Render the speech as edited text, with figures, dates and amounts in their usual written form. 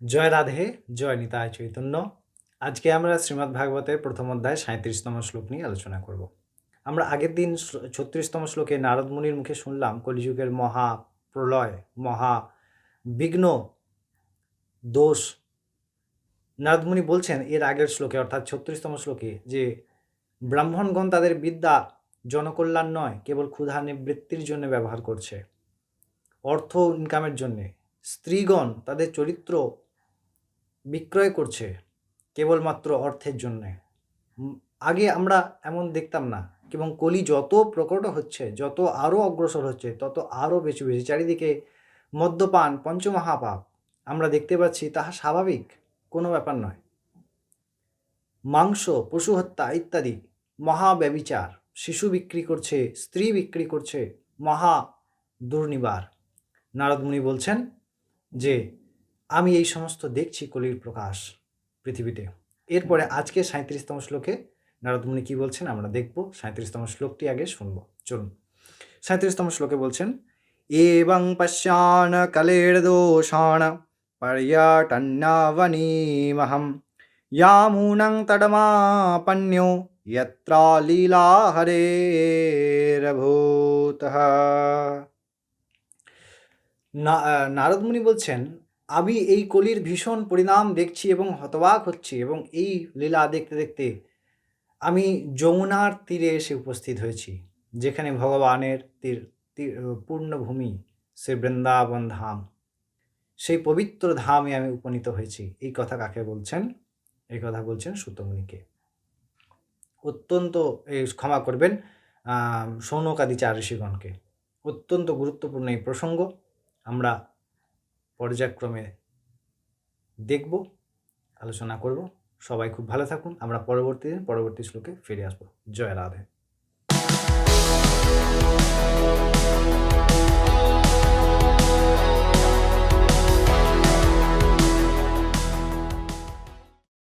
জয় রাধে, জয় নিতাই চৈতন্য। আজকে আমরা শ্রীমদ্ ভাগবতের প্রথম অধ্যায় ৩৭তম শ্লোক নিয়ে আলোচনা করব। আমরা আগের দিন ৩৬তম শ্লোকে নারদ মুনির মুখে শুনলাম কলিযুগের মহা প্রলয়, মহা বিঘ্ন, দোষ। নারদ মুনি বলছেন এর আগের শ্লোকে অর্থাৎ ৩৬তম শ্লোকে যে ব্রাহ্মণগণ তাদের বিদ্যা জনকল্যাণ নয়, কেবল ক্ষুধা নিবৃত্তির জন্য ব্যবহার করছে, অর্থ ইনকামের জন্যে। স্ত্রীগণ তাদের চরিত্র বিক্রয় করছে কেবলমাত্র অর্থের জন্যে। আগে আমরা এমন দেখতাম না, এবং কলি যত প্রকট হচ্ছে, যত আরও অগ্রসর হচ্ছে, তত আরও বেশি বেশি চারিদিকে মদ্যপান পঞ্চমহাপাপ আমরা দেখতে পাচ্ছি। তাহা স্বাভাবিক, কোনো ব্যাপার নয়। মাংস, পশু হত্যা ইত্যাদি মহা ব্যভিচার, শিশু বিক্রি করছে, স্ত্রী বিক্রি করছে, মহা দুর্নিবার। নারদ মুনি বলছেন যে আমি এই সমস্ত দেখছি কলির প্রকাশ পৃথিবীতে। এরপরে আজকে ৩৭তম শ্লোকে নারদ মুনি কী বলছেন আমরা দেখব। ৩৭তম শ্লোকটি আগে শুনব, চলুন। ৩৭তম শ্লোকে বলছেন, এবং পশ্যান কলের দোষাণ পর্যটন্যাবনীমহম ইয়ামুনং তডমাপন্যো যত্র লীলা হরেরভূতঃ। নারদ মুনি বলছেন, আমি এই কলির ভীষণ পরিণাম দেখছি এবং হতবাক হচ্ছি, এবং এই লীলা দেখতে দেখতে আমি যমুনার তীরে এসে উপস্থিত হয়েছি, যেখানে ভগবানের পূর্ণভূমি, সে বৃন্দাবন ধাম, সেই পবিত্র ধামে আমি উপনীত হয়েছি। এই কথা কাকে বলছেন? এই কথা বলছেন সূত মুনিকে। অত্যন্ত ক্ষমা করবেন, শৌনকাদি চার ঋষিগণকে। অত্যন্ত গুরুত্বপূর্ণ এই প্রসঙ্গ আমরা পর্যায়ক্রমে দেখব, আলোচনা করব। সবাই খুব ভালো থাকুন। আমরা পরবর্তী শ্লোকে ফিরে আসবো। জয় রাধে।